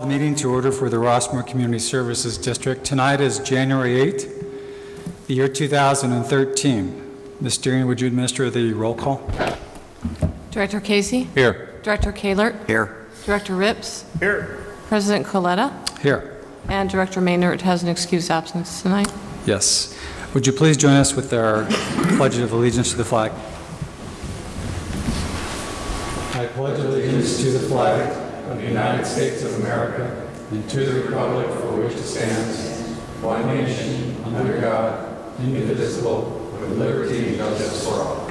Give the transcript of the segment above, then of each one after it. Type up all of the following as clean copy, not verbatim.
Meeting to order for the Rossmoor Community Services District. Tonight is January 8th, the year 2013. Ms. Deering, would you administer the roll call? Director Casey? Here. Director Kahlert? Here. Director Rips? Here. President Coletta? Here. And Director Maynard has an excused absence tonight. Yes. Would you please join us with our Pledge of Allegiance to the flag? I pledge allegiance to the flag of the United States of America and to the republic for which it stands, one nation, under God, indivisible, with liberty and justice for all.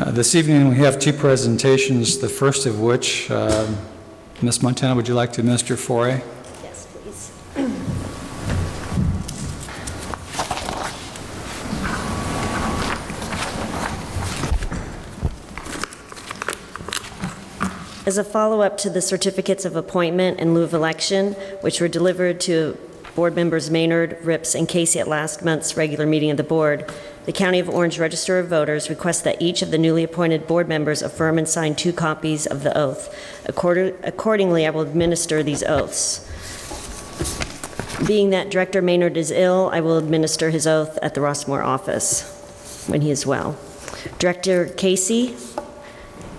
This evening we have two presentations, the first of which, Ms. Montana, would you like to administer 4A? Yes, please. As a follow-up to the certificates of appointment in lieu of election, which were delivered to board members Maynard, Rips, and Casey at last month's regular meeting of the board, the County of Orange Register of Voters requests that each of the newly appointed board members affirm and sign 2 copies of the oath. Accordingly, I will administer these oaths. Being that Director Maynard is ill, I will administer his oath at the Rossmoor office when he is well. Director Casey,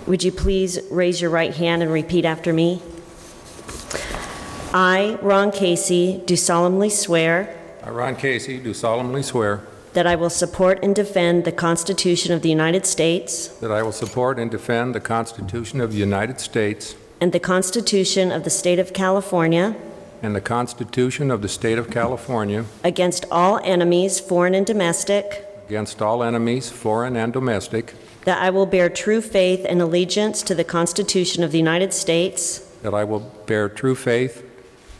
would you please raise your right hand and repeat after me? I, Ron Casey, do solemnly swear. I, Ron Casey, do solemnly swear That I will support and defend the Constitution of the United States. that I will support and defend the Constitution of the United States And the Constitution of the State of California. and the Constitution of the State of California Against all enemies, foreign and domestic. against all enemies, foreign and domestic, That I will bear true faith and allegiance to the Constitution of the United States. that I will bear true faith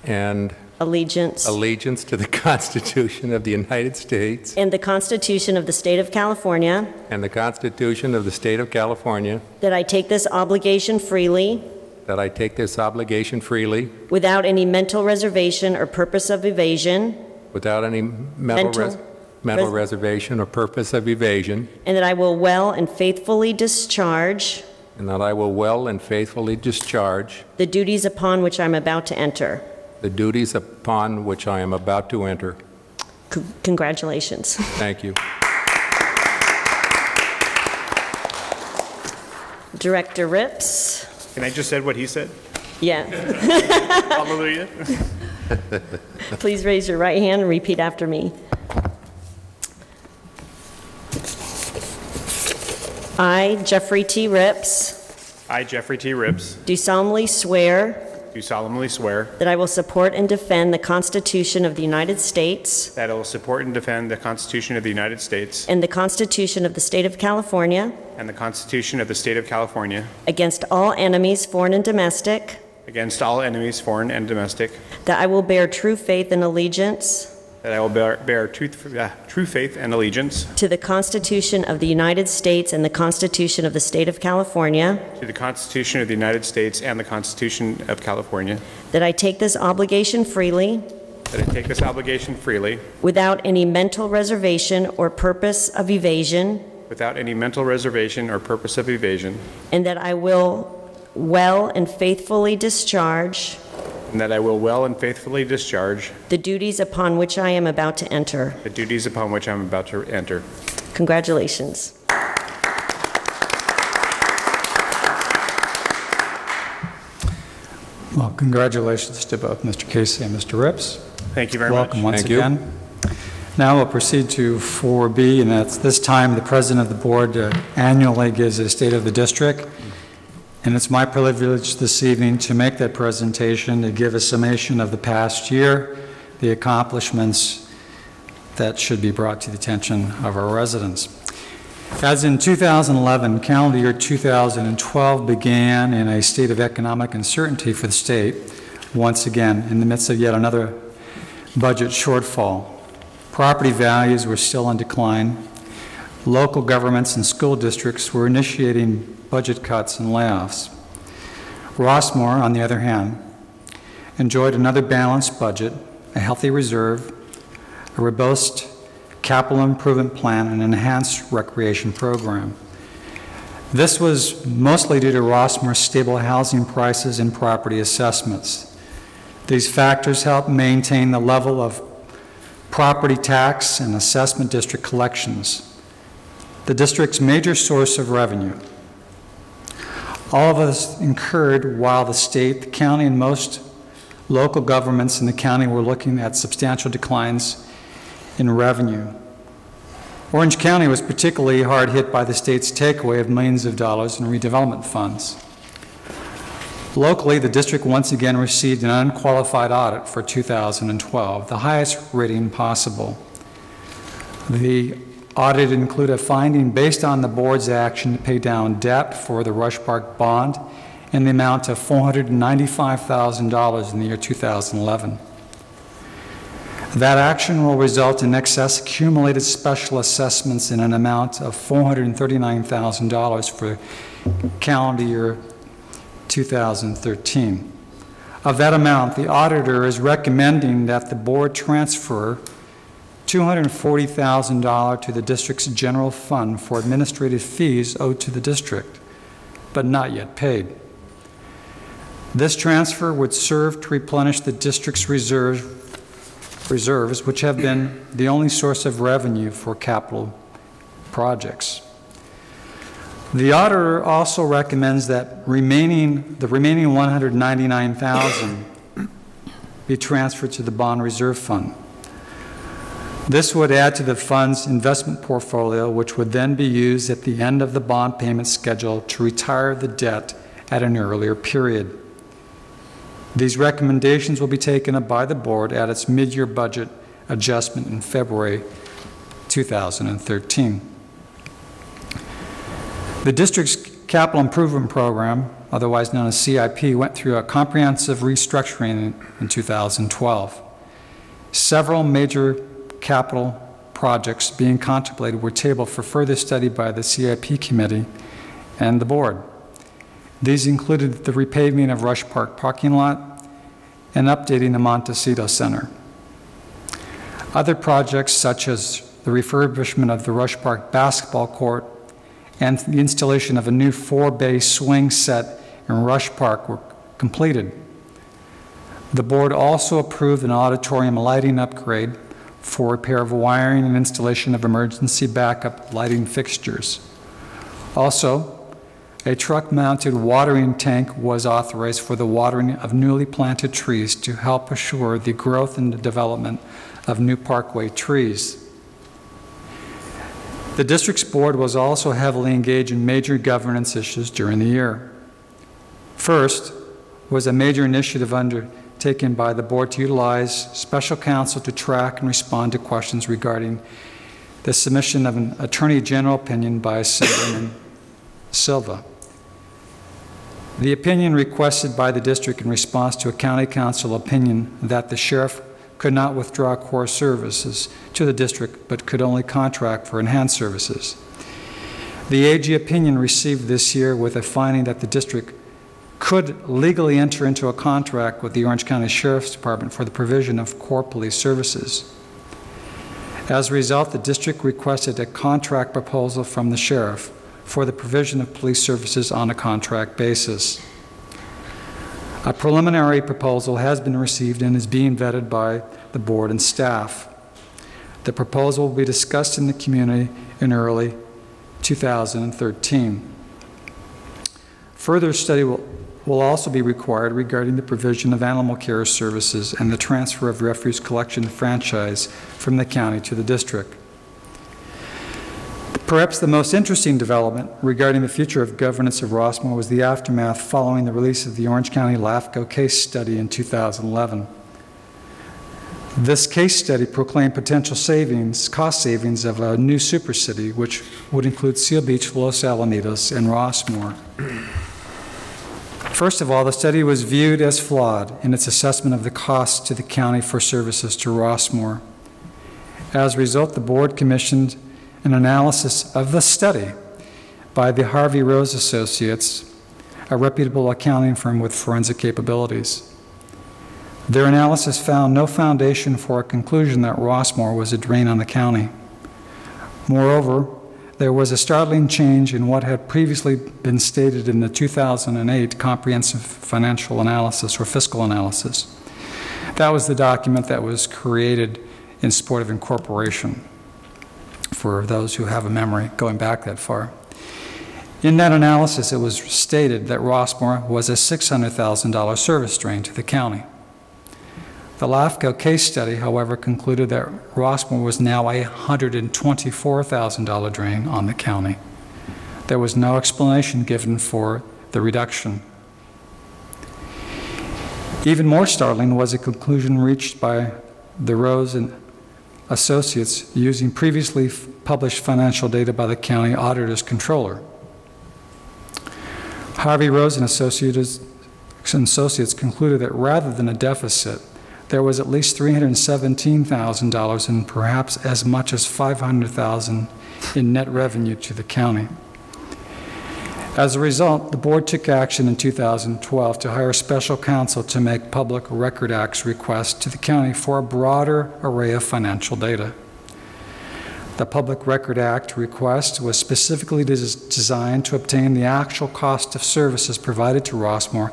and Allegiance. allegiance to the Constitution of the United States And the Constitution of the State of California. and the Constitution of the State of California, That I take this obligation freely. that I take this obligation freely Without any mental reservation or purpose of evasion. without any mental reservation or purpose of evasion, And that I will well and faithfully discharge. and that I will well and faithfully discharge The duties upon which I'm about to enter. the duties upon which I am about to enter. Congratulations. Thank you. Director Rips. Can I just add what he said? Yeah. Hallelujah. Please raise your right hand and repeat after me. I, Jeffrey T. Rips, I, Jeffrey T. Rips, do solemnly swear do solemnly swear that I will support and defend the Constitution of the United States that I will support and defend the Constitution of the United States and the Constitution of the State of California and the Constitution of the State of California against all enemies, foreign and domestic, against all enemies, foreign and domestic, that I will bear true faith and allegiance that I will bear true faith and allegiance to the Constitution of the United States and the Constitution of the State of California, to the Constitution of the United States and the Constitution of California, that I take this obligation freely that I take this obligation freely without any mental reservation or purpose of evasion, without any mental reservation or purpose of evasion, and that I will well and faithfully discharge and that I will well and faithfully discharge the duties upon which I am about to enter. the duties upon which I am about to enter. Congratulations. Well, congratulations to both Mr. Casey and Mr. Rips. Thank you very much. Welcome once Thank you. again. Now we'll proceed to 4B, and that's this time the President of the Board annually gives a State of the District. And it's my privilege this evening to make that presentation, to give a summation of the past year, the accomplishments that should be brought to the attention of our residents. As in 2011, calendar year 2012 began in a state of economic uncertainty for the state, once again in the midst of yet another budget shortfall. Property values were still in decline. Local governments and school districts were initiating budget cuts and layoffs. Rossmoor, on the other hand, enjoyed another balanced budget, a healthy reserve, a robust capital improvement plan, and an enhanced recreation program. This was mostly due to Rossmoor's stable housing prices and property assessments. These factors helped maintain the level of property tax and assessment district collections, the district's major source of revenue. All of us incurred while the state, the county, and most local governments in the county were looking at substantial declines in revenue. Orange County was particularly hard hit by the state's takeaway of millions of dollars in redevelopment funds. Locally, the district once again received an unqualified audit for 2012, the highest rating possible. The audit included a finding based on the board's action to pay down debt for the Rush Park bond in the amount of $495,000 in the year 2011. That action will result in excess accumulated special assessments in an amount of $439,000 for calendar year 2013. Of that amount, the auditor is recommending that the board transfer $240,000 to the district's general fund for administrative fees owed to the district, but not yet paid. This transfer would serve to replenish the district's reserves, which have been the only source of revenue for capital projects. The auditor also recommends that the remaining $199,000 be transferred to the bond reserve fund. This would add to the fund's investment portfolio, which would then be used at the end of the bond payment schedule to retire the debt at an earlier period. These recommendations will be taken up by the board at its mid-year budget adjustment in February 2013. The district's capital improvement program, otherwise known as CIP, went through a comprehensive restructuring in 2012. Several major capital projects being contemplated were tabled for further study by the CIP committee and the board. These included the repaving of Rush Park parking lot and updating the Montecito Center. Other projects, such as the refurbishment of the Rush Park basketball court and the installation of a new 4-bay swing set in Rush Park, were completed. The board also approved an auditorium lighting upgrade for repair of wiring and installation of emergency backup lighting fixtures. Also, a truck-mounted watering tank was authorized for the watering of newly planted trees to help assure the growth and the development of new parkway trees. The district's board was also heavily engaged in major governance issues during the year. First was a major initiative undertaken by the board to utilize special counsel to track and respond to questions regarding the submission of an Attorney General opinion by Assemblyman Silva. The opinion requested by the district in response to a county council opinion that the sheriff could not withdraw core services to the district but could only contract for enhanced services. The AG opinion received this year with a finding that the district could legally enter into a contract with the Orange County Sheriff's Department for the provision of core police services. As a result, the district requested a contract proposal from the sheriff for the provision of police services on a contract basis. A preliminary proposal has been received and is being vetted by the board and staff. The proposal will be discussed in the community in early 2013. Further study will also be required regarding the provision of animal care services and the transfer of refuse collection franchise from the county to the district. Perhaps the most interesting development regarding the future of governance of Rossmoor was the aftermath following the release of the Orange County LAFCO case study in 2011. This case study proclaimed potential cost savings of a new supercity, which would include Seal Beach, Los Alamitos, and Rossmoor. First of all, the study was viewed as flawed in its assessment of the costs to the county for services to Rossmoor. As a result, the board commissioned an analysis of the study by the Harvey Rose Associates, a reputable accounting firm with forensic capabilities. Their analysis found no foundation for a conclusion that Rossmoor was a drain on the county. Moreover, there was a startling change in what had previously been stated in the 2008 Comprehensive Financial Analysis or Fiscal Analysis. That was the document that was created in support of incorporation, for those who have a memory going back that far. In that analysis, it was stated that Rossmoor was a $600,000 service drain to the county. The LAFCO case study, however, concluded that Rossmoor was now a $124,000 drain on the county. There was no explanation given for the reduction. Even more startling was a conclusion reached by the Rose and Associates using previously published financial data by the county auditor's controller. Harvey Rose and Associates concluded that rather than a deficit, there was at least $317,000 and perhaps as much as $500,000 in net revenue to the county. As a result, the board took action in 2012 to hire special counsel to make Public Record Act's request to the county for a broader array of financial data. The Public Record Act request was specifically designed to obtain the actual cost of services provided to Rossmoor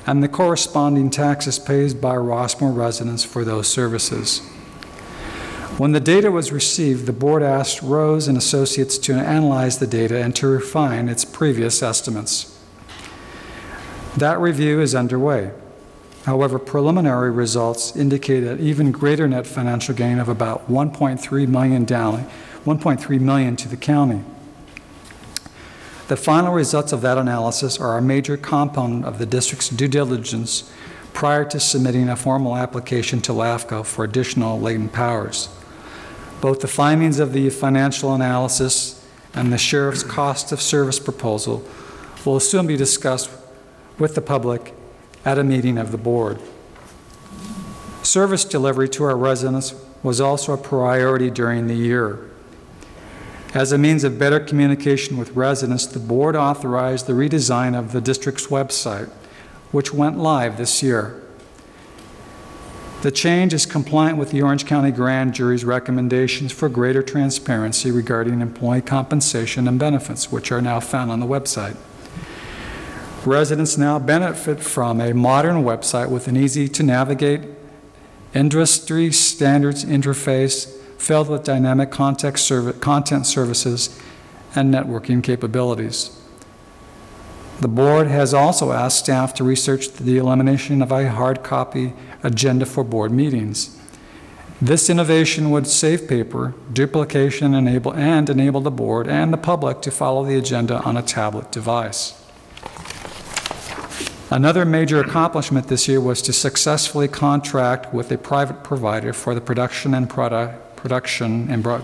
and the corresponding taxes paid by Rossmoor residents for those services. When the data was received, the board asked Rose and Associates to analyze the data and to refine its previous estimates. That review is underway. However, preliminary results indicate an even greater net financial gain of about $1.3 million to the county. The final results of that analysis are a major component of the district's due diligence prior to submitting a formal application to LAFCO for additional latent powers. Both the findings of the financial analysis and the sheriff's cost of service proposal will soon be discussed with the public at a meeting of the board. Service delivery to our residents was also a priority during the year. As a means of better communication with residents, the board authorized the redesign of the district's website, which went live this year. The change is compliant with the Orange County Grand Jury's recommendations for greater transparency regarding employee compensation and benefits, which are now found on the website. Residents now benefit from a modern website with an easy-to-navigate, industry standards interface filled with dynamic content services and networking capabilities. The board has also asked staff to research the elimination of a hard copy agenda for board meetings. This innovation would save paper, duplication, and enable the board and the public to follow the agenda on a tablet device. Another major accomplishment this year was to successfully contract with a private provider for the production and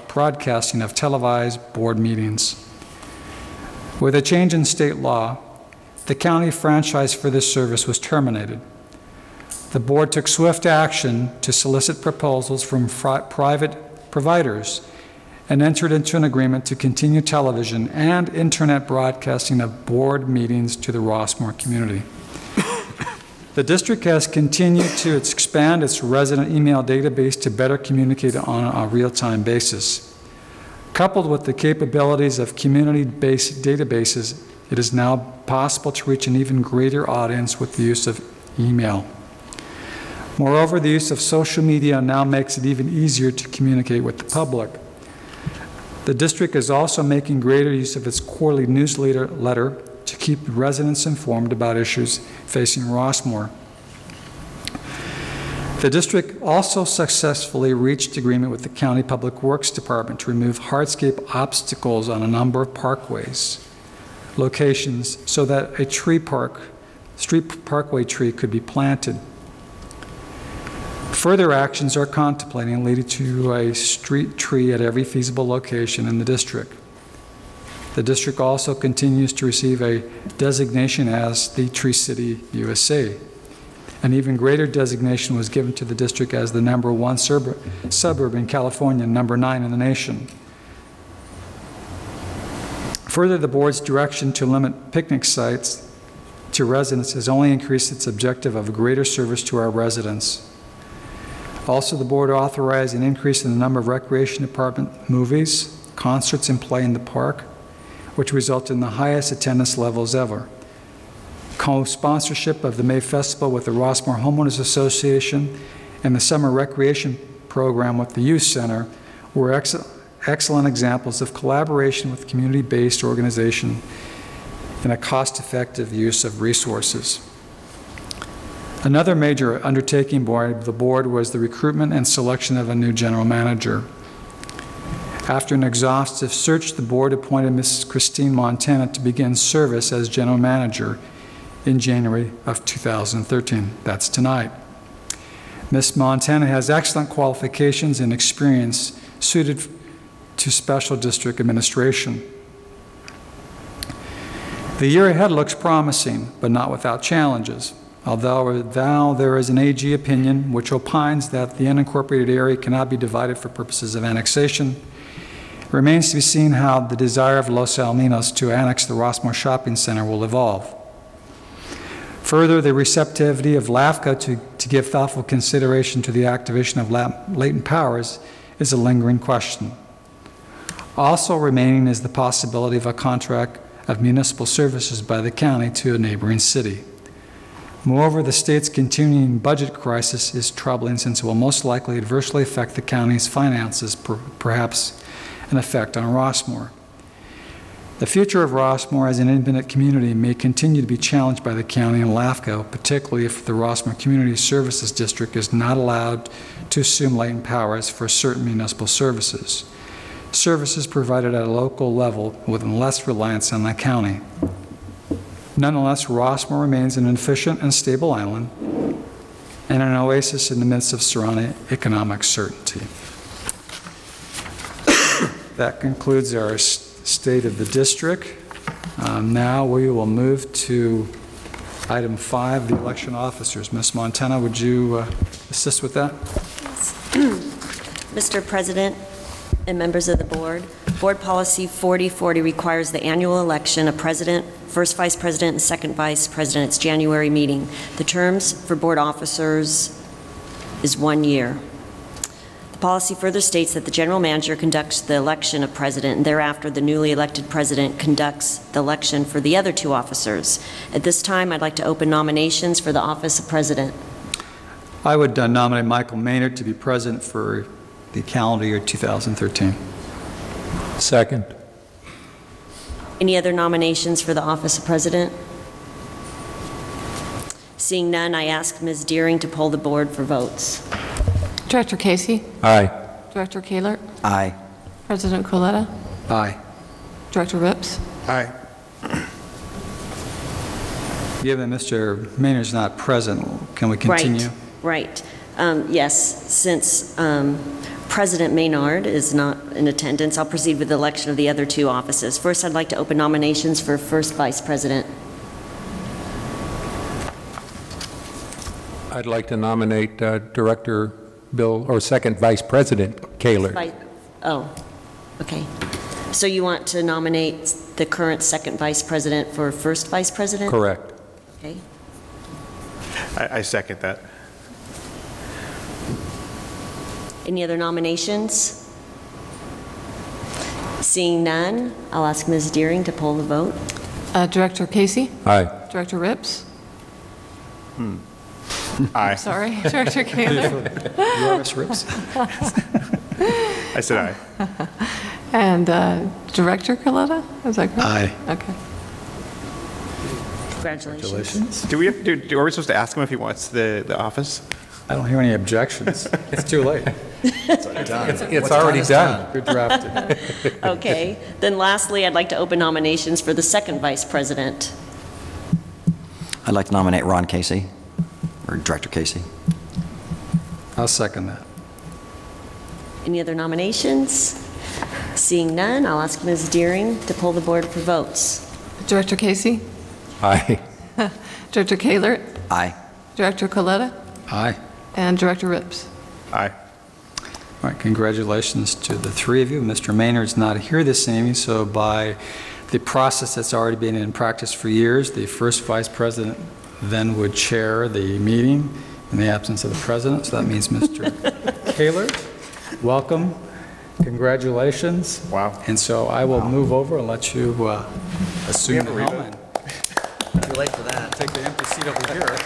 broadcasting of televised board meetings. With a change in state law, the county franchise for this service was terminated. The board took swift action to solicit proposals from private providers and entered into an agreement to continue television and internet broadcasting of board meetings to the Rossmoor community. The district has continued to expand its resident email database to better communicate on a real-time basis. Coupled with the capabilities of community-based databases, it is now possible to reach an even greater audience with the use of email. Moreover, the use of social media now makes it even easier to communicate with the public. The district is also making greater use of its quarterly newsletter to keep residents informed about issues facing Rossmoor. The district also successfully reached agreement with the County Public Works Department to remove hardscape obstacles on a number of parkways locations so that a street parkway tree could be planted. Further actions are contemplating leading to a street tree at every feasible location in the district. The district also continues to receive a designation as the Tree City USA. An even greater designation was given to the district as the #1 suburb in California, #9 in the nation. Further, the board's direction to limit picnic sites to residents has only increased its objective of greater service to our residents. Also, the board authorized an increase in the number of recreation department movies, concerts and play in the park, which resulted in the highest attendance levels ever. Co-sponsorship of the May Festival with the Rossmoor Homeowners Association and the Summer Recreation Program with the Youth Center were excellent examples of collaboration with community-based organization and a cost-effective use of resources. Another major undertaking by the board was the recruitment and selection of a new general manager. After an exhaustive search, the board appointed Mrs. Christine Montana to begin service as general manager in January of 2013. That's tonight. Ms. Montana has excellent qualifications and experience suited to special district administration. The year ahead looks promising, but not without challenges. Although there is an AG opinion which opines that the unincorporated area cannot be divided for purposes of annexation, it remains to be seen how the desire of Los Alaminos to annex the Rossmoor Shopping Center will evolve. Further, the receptivity of LAFCO to give thoughtful consideration to the activation of latent powers is a lingering question. Also remaining is the possibility of a contract of municipal services by the county to a neighboring city. Moreover, the state's continuing budget crisis is troubling since it will most likely adversely affect the county's finances, perhaps an effect on Rossmoor. The future of Rossmoor as an independent community may continue to be challenged by the county and LAFCO, particularly if the Rossmoor Community Services District is not allowed to assume latent powers for certain municipal services. Services provided at a local level with less reliance on the county. Nonetheless, Rossmoor remains an efficient and stable island and an oasis in the midst of surrounding economic certainty. That concludes our state of the district. Now we will move to item 5, the election officers. Ms. Montana, would you assist with that? Mr. President and members of the board, Board Policy 4040 requires the annual election of president, first vice president, and second vice president. It's January meeting. The terms for board officers is 1 year. The policy further states that the general manager conducts the election of president, and thereafter the newly elected president conducts the election for the other 2 officers. At this time, I'd like to open nominations for the office of president. I would nominate Michael Maynard to be president for the calendar year 2013. Second. Any other nominations for the office of president? Seeing none, I ask Ms. Deering to poll the board for votes. Director Casey? Aye. Director Kaler? Aye. President Coletta? Aye. Director Rips? Aye. Given Mr. Maynard's not present, can we continue? Right. Yes, since President Maynard is not in attendance, I'll proceed with the election of the other 2 offices. First, I'd like to open nominations for first vice president. I'd like to nominate Director Bill, or Second Vice President Kaler. Oh, okay. So you want to nominate the current second vice president for first vice president? Correct. Okay. I second that. Any other nominations? Seeing none, I'll ask Ms. Deering to poll the vote. Director Casey? Aye. Director Rips? Aye. Sorry, Director Kaler? You are Ms. Rips? I said aye. And Director Coletta? Is that correct? Aye. Okay. Congratulations. Are we supposed to ask him if he wants the office? I don't hear any objections. It's too late. It's already done. Good drafted. Okay. Then lastly, I'd like to open nominations for the second vice president. I'd like to nominate Ron Casey, or Director Casey. I'll second that. Any other nominations? Seeing none, I'll ask Ms. Deering to poll the board for votes. Director Casey? Aye. Director Kaler? Aye. Director Coletta? Aye. And Director Rips? Aye. All right, congratulations to the 3 of you. Mr. Maynard's not here this evening, so by the process that's already been in practice for years, the first vice president then would chair the meeting in the absence of the president. So that means Mr. Kaler, welcome congratulations. Wow. And so I will move over and let you assume the We have a helmet. Too late for that. Take the empty seat over here.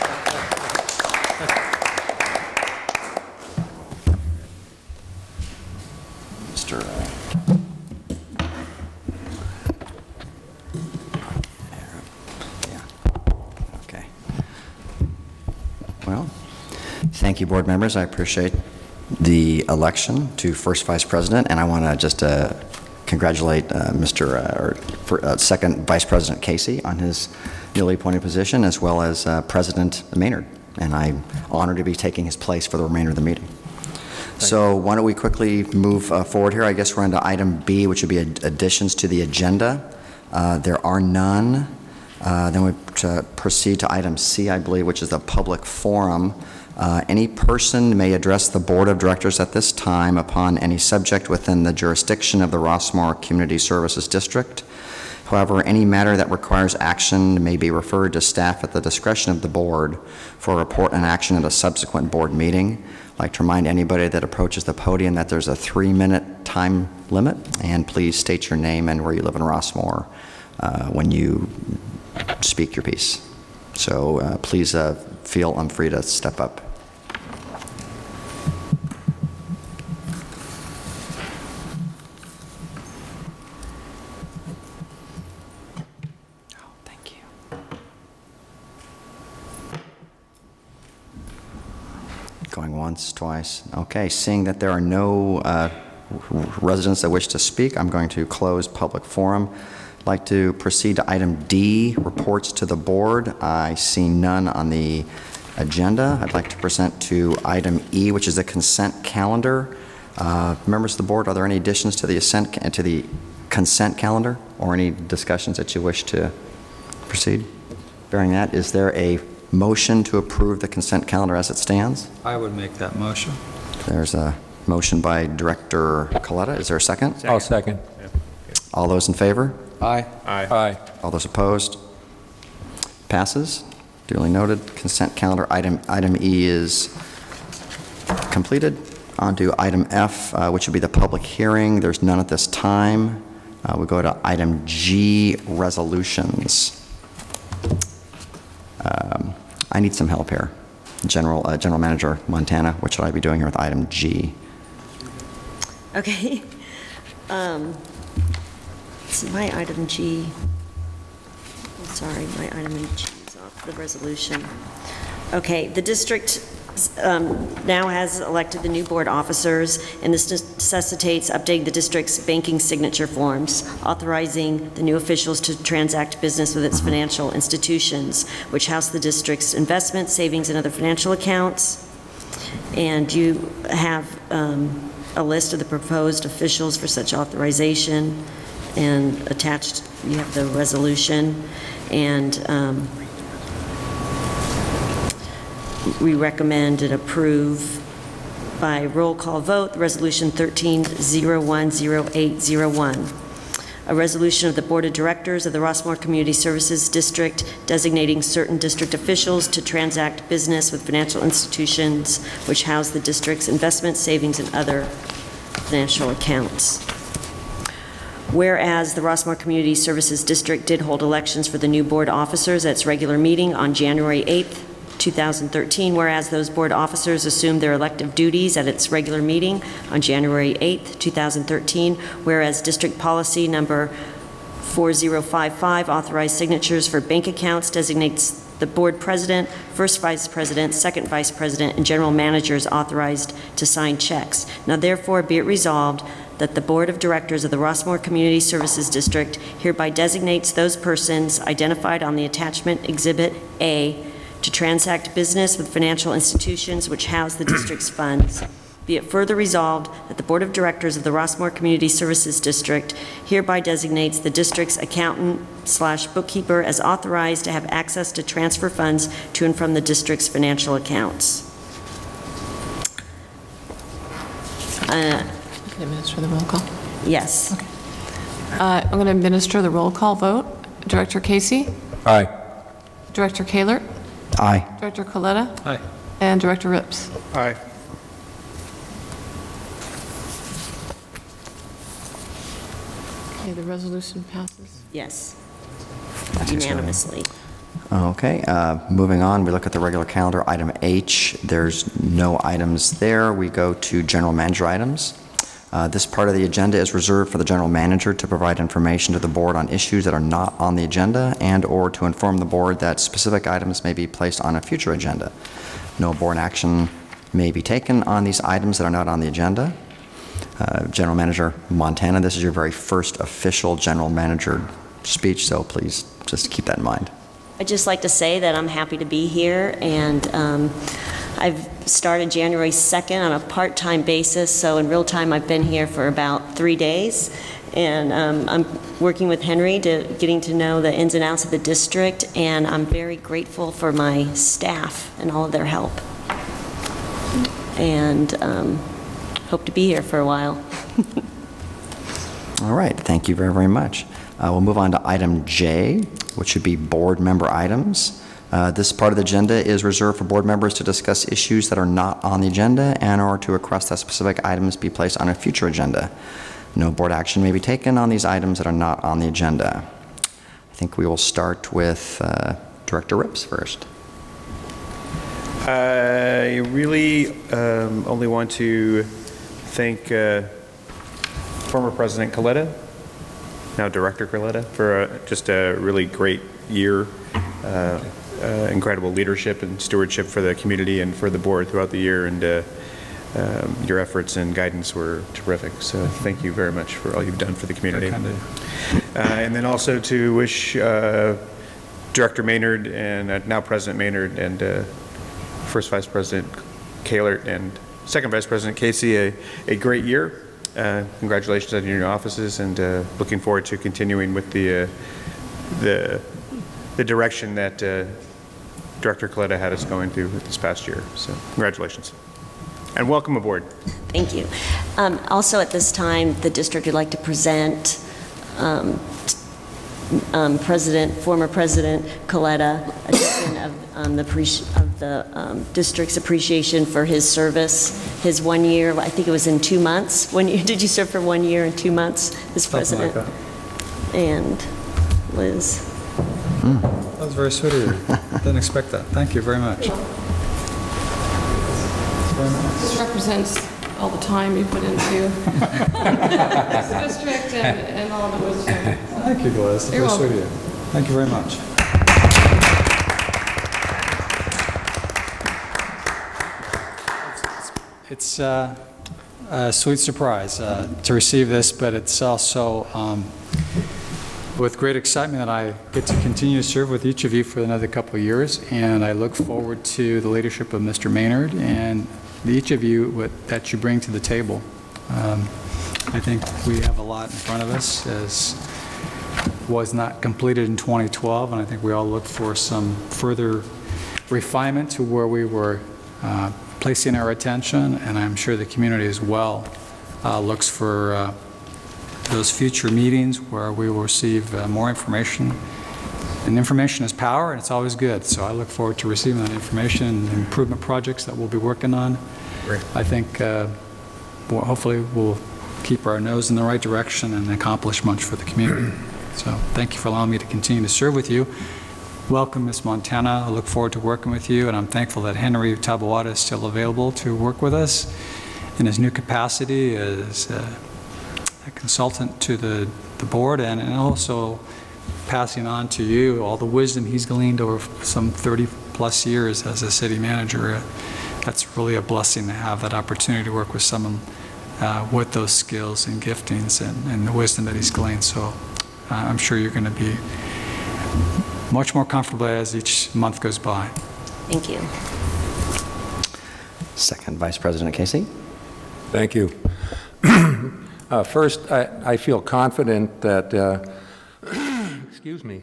Mr. Yeah. Okay. Well, thank you, board members. I appreciate the election to first vice president, and I want to just congratulate second vice president Casey on his newly appointed position, as well as President Maynard. And I'm honored to be taking his place for the remainder of the meeting. So why don't we quickly move forward here? I guess we're on to item B, which would be additions to the agenda. There are none. Then we proceed to item C, I believe, which is the public forum. Any person may address the board of directors at this time upon any subject within the jurisdiction of the Rossmoor Community Services District. However, any matter that requires action may be referred to staff at the discretion of the board for a report and action at a subsequent board meeting. I'd like to remind anybody that approaches the podium that there's a 3-minute time limit, and please state your name and where you live in Rossmoor when you speak your piece. So please feel free to step up. Going once, twice. Okay, seeing that there are no residents that wish to speak, I'm going to close public forum. I'd like to proceed to item D, reports to the board. I see none on the agenda. I'd like to present to item E, which is the consent calendar. Members of the board, are there any additions to the consent calendar or any discussions that you wish to proceed? Bearing that, is there a motion to approve the consent calendar as it stands? I would make that motion. There's a motion by Director Coletta. Is there a second? I'll second. All those in favor? Aye. Aye. Aye. All those opposed? Passes. Duly noted. Consent calendar item E is completed. On to item F, which would be the public hearing. There's none at this time. We go to item G, resolutions. I need some help here. General Manager Montana, what should I be doing here with item G? Okay. So my item G, sorry, my item G is off the resolution. Okay, the district now has elected the new board officers, and this necessitates updating the district's banking signature forms, authorizing the new officials to transact business with its financial institutions, which house the district's investments, savings, and other financial accounts. And you have a list of the proposed officials for such authorization, and attached you have the resolution. And we recommend and approve by roll call vote Resolution 13-010801, a resolution of the Board of Directors of the Rossmoor Community Services District designating certain district officials to transact business with financial institutions which house the district's investments, savings, and other financial accounts. Whereas the Rossmoor Community Services District did hold elections for the new board officers at its regular meeting on January 8th, 2013, whereas those board officers assumed their elective duties at its regular meeting on January 8th, 2013, whereas district policy number 4055, authorized signatures for bank accounts, designates the board president, first vice president, second vice president, and general managers authorized to sign checks. Now therefore be it resolved that the Board of Directors of the Rossmoor Community Services District hereby designates those persons identified on the attachment Exhibit A to transact business with financial institutions which house the district's funds. Be it further resolved that the Board of Directors of the Rossmoor Community Services District hereby designates the district's accountant/bookkeeper as authorized to have access to transfer funds to and from the district's financial accounts. Can I administer the roll call? Yes. Okay. I'm going to administer the roll call vote. Director Casey? Aye. Director Kaler? Aye. Director Coletta? Aye. And Director Rips? Aye. Okay, the resolution passes. Yes, unanimously. Okay, moving on, we look at the regular calendar, item H. There's no items there. We go to general manager items. This part of the agenda is reserved for the general manager to provide information to the board on issues that are not on the agenda and/or to inform the board that specific items may be placed on a future agenda. No board action may be taken on these items that are not on the agenda. General Manager Montana, this is your very first official general manager speech, so please just keep that in mind. I'd just like to say that I'm happy to be here, and I've started January 2nd on a part-time basis, so in real time I've been here for about 3 days, and I'm working with Henry getting to know the ins and outs of the district, and I'm very grateful for my staff and all of their help, and hope to be here for a while. All right, thank you very, very much. We'll move on to item J, which should be board member items. This part of the agenda is reserved for board members to discuss issues that are not on the agenda and or to request that specific items be placed on a future agenda. No board action may be taken on these items that are not on the agenda. I think we will start with Director Rips first. I really only want to thank former President Coletta, now Director Coletta, for just a really great year. Incredible leadership and stewardship for the community and for the board throughout the year, and your efforts and guidance were terrific. So thank you very much for all you've done for the community. And then also to wish Director Maynard and now President Maynard and First Vice President Kahlert and Second Vice President Casey a great year. Congratulations on your new offices, and looking forward to continuing with the direction that Director Coletta had us going through this past year. So congratulations. And welcome aboard. Thank you. Also at this time, the district would like to present former President Coletta a token of the district's appreciation for his service, his 1 year, I think it was in 2 months. Did you serve for 1 year and 2 months as president? Something like that. And Liz. That was very sweet of you. Didn't expect that. Thank you very much. This represents all the time you put into this district and all the wisdom. Thank you, Liz. That's very sweet of you. Thank you very much. It's a sweet surprise to receive this, but it's also with great excitement that I get to continue to serve with each of you for another couple of years, and I look forward to the leadership of Mr. Maynard and each of you that you bring to the table. I think we have a lot in front of us, as was not completed in 2012, and I think we all look for some further refinement to where we were placing our attention, and I'm sure the community as well looks for those future meetings where we will receive more information. And information is power, and it's always good. So I look forward to receiving that information and improvement projects that we'll be working on. Great. I think hopefully we'll keep our nose in the right direction and accomplish much for the community. So thank you for allowing me to continue to serve with you. Welcome, Ms. Montana. I look forward to working with you, and I'm thankful that Henry Taboada is still available to work with us in his new capacity as a consultant to the board, and also passing on to you all the wisdom he's gleaned over some 30-plus years as a city manager. That's really a blessing to have that opportunity to work with someone with those skills and giftings and the wisdom that he's gleaned. So I'm sure you're going to be much more comfortable as each month goes by. Thank you. Second Vice President Casey. Thank you. First, I feel confident that, excuse me,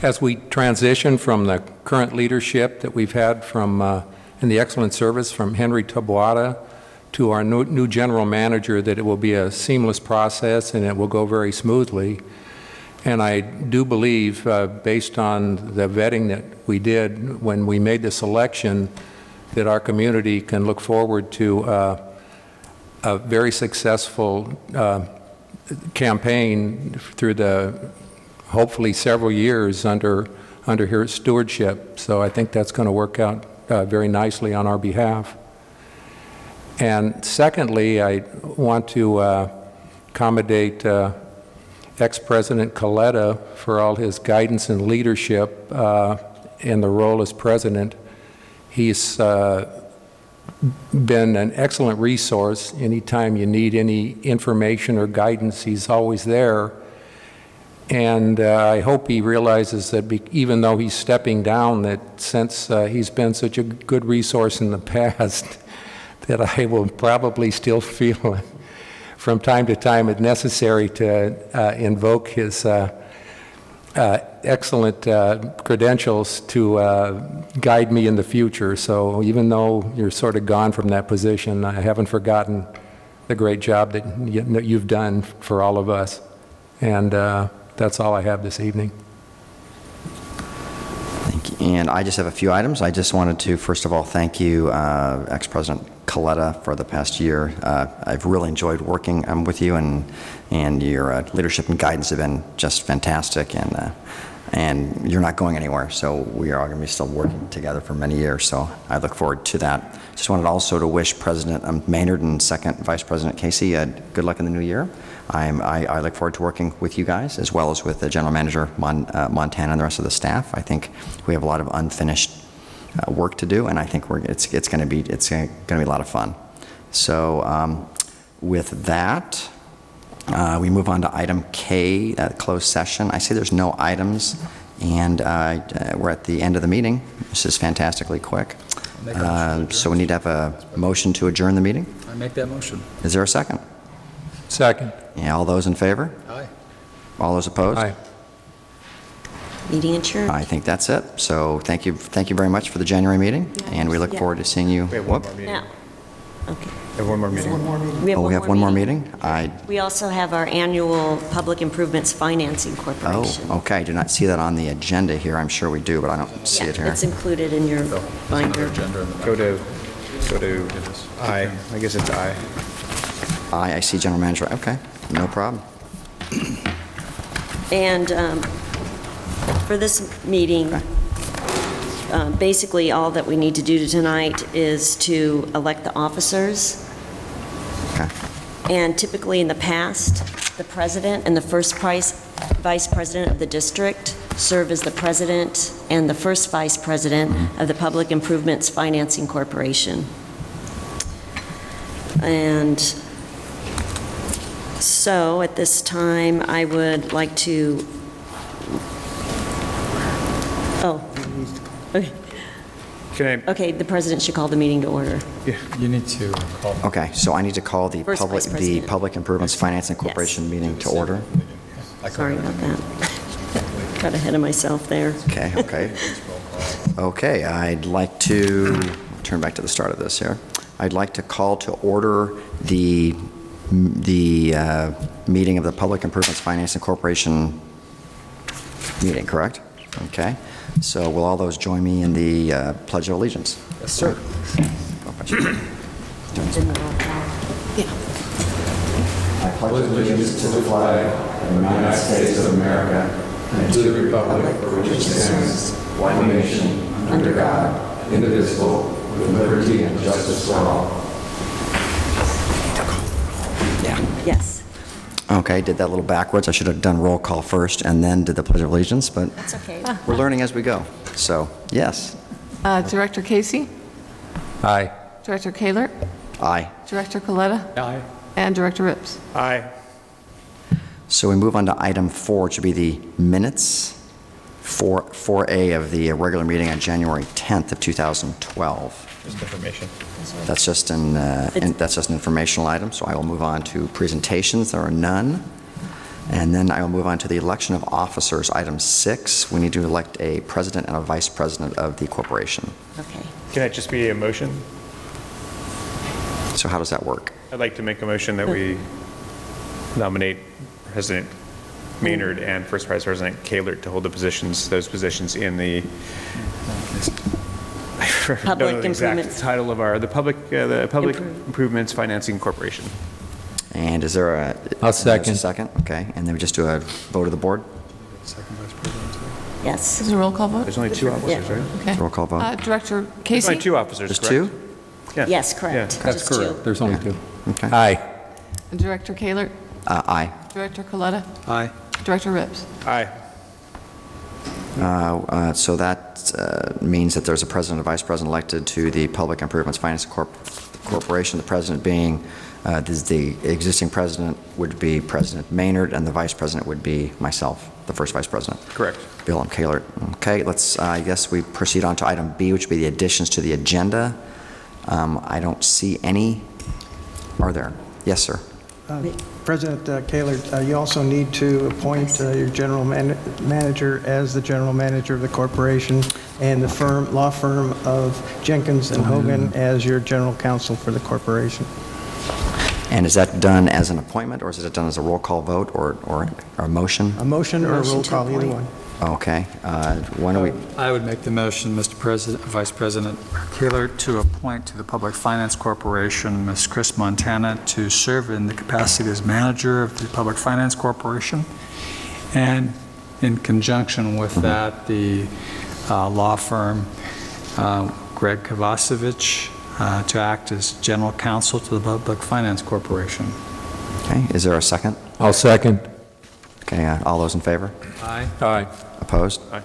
as we transition from the current leadership that we've had from in the excellent service from Henry Taboada to our new general manager, that it will be a seamless process and it will go very smoothly. And I do believe, based on the vetting that we did when we made the selection, that our community can look forward to a very successful campaign through the hopefully several years under her stewardship. So I think that's going to work out very nicely on our behalf. And secondly, I want to accommodate ex-President Coletta for all his guidance and leadership in the role as president. He's been an excellent resource. Anytime you need any information or guidance, he's always there. And I hope he realizes that even though he's stepping down, that since he's been such a good resource in the past, that I will probably still feel from time to time it necessary to invoke his excellent credentials to guide me in the future. So even though you're sort of gone from that position, I haven't forgotten the great job that you've done for all of us. And that's all I have this evening. Thank you. And I just have a few items. I just wanted to, first of all, thank you, ex-President Coletta, for the past year. I've really enjoyed working with you, and your leadership and guidance have been just fantastic, and you're not going anywhere, so we are going to be still working together for many years, so I look forward to that. Just wanted also to wish President Maynard and second Vice President Casey good luck in the new year. I look forward to working with you guys, as well as with the General Manager Montana and the rest of the staff. I think we have a lot of unfinished work to do, and I think it's going to be a lot of fun. So with that, we move on to item K, closed session. I see there's no items, and we're at the end of the meeting. This is fantastically quick. So we need to have a motion to adjourn the meeting. I make that motion. Is there a second? Second. Yeah, all those in favor? Aye. All those opposed? Aye. Meeting adjourned. I think that's it. So thank you very much for the January meeting, and we look Yeah. forward to seeing you. We have one more meeting. Now, okay. We have one more meeting. We have one more meeting? We also have our annual Public Improvements Financing Corporation. Oh, okay. I do not see that on the agenda here. I'm sure we do, but I don't see it here. It's included in your binder. Go to I. I guess it's I. I see General Manager. Okay, no problem. And for this meeting, basically all that we need to do tonight is to elect the officers. Okay. And typically in the past, the president and the first vice president of the district serve as the president and the first vice president of the Public Improvements Financing Corporation. And so at this time, I would like to, okay. Okay, the president should call the meeting to order. You need to call. Okay, so I need to call the First Vice President. Public Improvements Financing Corporation meeting to order. Sorry about that. Got ahead of myself there. Okay. Okay, I'd like to turn back to the start of this here. I'd like to call to order the meeting of the Public Improvements Financing Corporation meeting, correct? Okay. So will all those join me in the Pledge of Allegiance? Yes, sir. I pledge allegiance to the flag of the United States of America and to the republic for which it stands, one nation, under God, indivisible, with liberty and justice for all. Yes. Okay, did that a little backwards. I should have done roll call first and then did the Pledge of Allegiance, but That's okay. we're learning as we go. So, yes. Director Casey, Aye. Director Kaler, Aye. Director Coletta, Aye. and Director Rips. Aye. So we move on to item 4, which would be the minutes, 4A of the regular meeting on January 10th of 2012. Just information. That's just an informational item, so I will move on to presentations. There are none. And then I will move on to the election of officers. Item 6, we need to elect a president and a vice president of the corporation. Okay. Can that just be a motion? So how does that work? I'd like to make a motion that we nominate President Maynard and First Vice President Kaler to hold those positions in the Public exact Improvements. title of the Public Improvements Financing Corporation. And is there a... I'll second. there's a second, okay. And then we just do a vote of the board? Second vice president. Yes. Is it a roll call vote? There's only two officers, right? Okay. Roll call vote. Director There's Casey? only two officers, Just correct? two? Yeah. Yes, correct. Yeah. That's Just two. correct. There's only two. Okay. Aye. And Director Kaler? Aye. Director Coletta? Aye. Director Rips? Aye. So that means that there's a president and vice president elected to the Public Improvements Finance Corporation, the president being, the existing president would be President Maynard, and the vice president would be myself, the first vice president. Correct. Bill M. Kaler. Okay, let's, I guess we proceed on to item B, which would be the additions to the agenda. I don't see any. Are there? Yes, sir. President Kaler, you also need to appoint your general manager as the general manager of the corporation and the law firm of Jenkins and Hogan as your general counsel for the corporation. And is that done as an appointment, or is it done as a roll call vote or a motion? A motion or a roll to call, either appoint. one. Okay. Why don't we... I would make the motion, Mr. President, Vice President Kaler, to appoint to the Public Finance Corporation Ms. Chris Montana to serve in the capacity as manager of the Public Finance Corporation, and in conjunction with that, the law firm Greg Kovacevic to act as general counsel to the Public Finance Corporation. Okay, is there a second? I'll second. Okay, all those in favor? Aye. Aye. Opposed? Aye.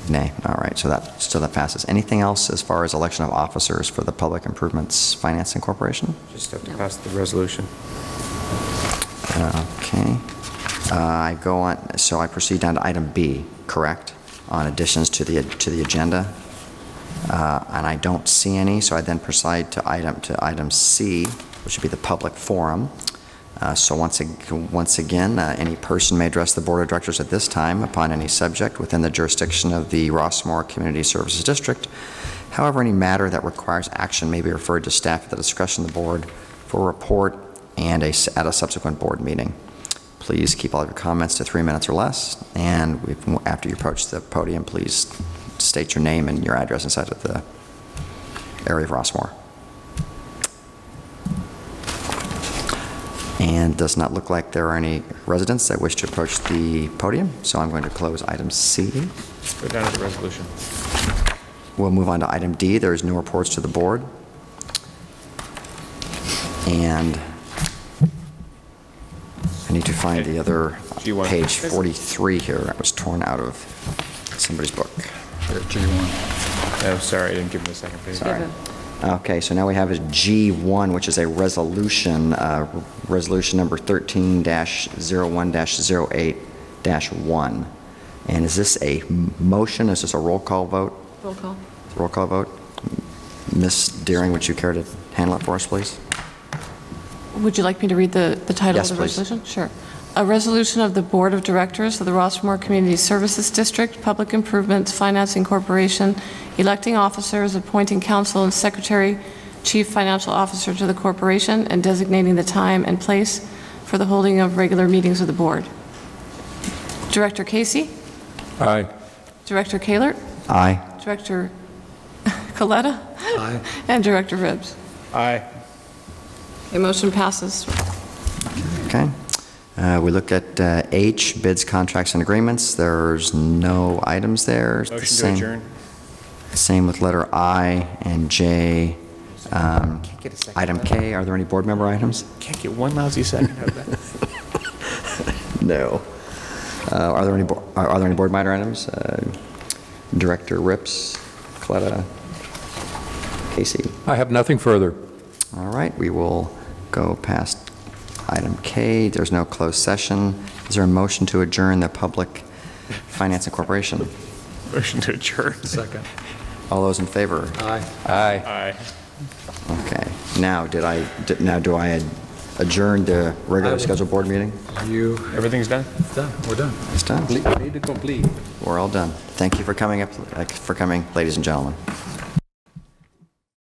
Nay. All right, so that passes. Anything else as far as election of officers for the Public Improvements Financing Corporation? Just have to pass the resolution. Okay. I go on, so I proceed down to item B, correct? On additions to the agenda. And I don't see any, so I then proceed to item C, which would be the public forum. So once again, any person may address the Board of Directors at this time upon any subject within the jurisdiction of the Rossmoor Community Services District. However, any matter that requires action may be referred to staff at the discretion of the Board for a report and at a subsequent Board meeting. Please keep all of your comments to 3 minutes or less, and after you approach the podium, please state your name and your address inside of the area of Rossmoor. And does not look like there are any residents that wish to approach the podium, so I'm going to close item C. Go down to the resolution. We'll move on to item D. There is no reports to the board. And I need to find the other G1. page 43 here. That was torn out of somebody's book. G1. Oh, sorry, I didn't give him the second page. Sorry. Okay, so now we have a G1, which is a resolution, resolution number 13-01-08-1. And is this a motion? Is this a roll call vote? Roll call. Roll call vote. Ms. Deering, would you care to handle it for us, please? Would you like me to read the title Yes, of the please. resolution? Sure. A resolution of the Board of Directors of the Rossmoor Community Services District, Public Improvements Financing Corporation, electing officers, appointing counsel and secretary, chief financial officer to the corporation, and designating the time and place for the holding of regular meetings of the board. Director Casey? Aye. Director Kaler? Aye. Director Coletta? Aye. And Director Ribbs. Aye. The motion passes. Okay. We look at H, bids, contracts, and agreements. There's no items there. Motion to Same- adjourn. Same with letter I and J. Can't get a second. Item K, are there any board member items? Can't get one lousy second out of that. No. Are there any board matter items? Director Rips, Coletta, Casey. I have nothing further. All right, we will go past item K. There's no closed session. Is there a motion to adjourn the Public Finance and Corporation? Motion to adjourn. Second. All those in favor? Aye. Aye. Aye. Okay. Now, do I adjourn the regular scheduled board meeting? Everything's done? Done. We're done. It's done. Need to complete. We're all done. Thank you for coming, ladies and gentlemen.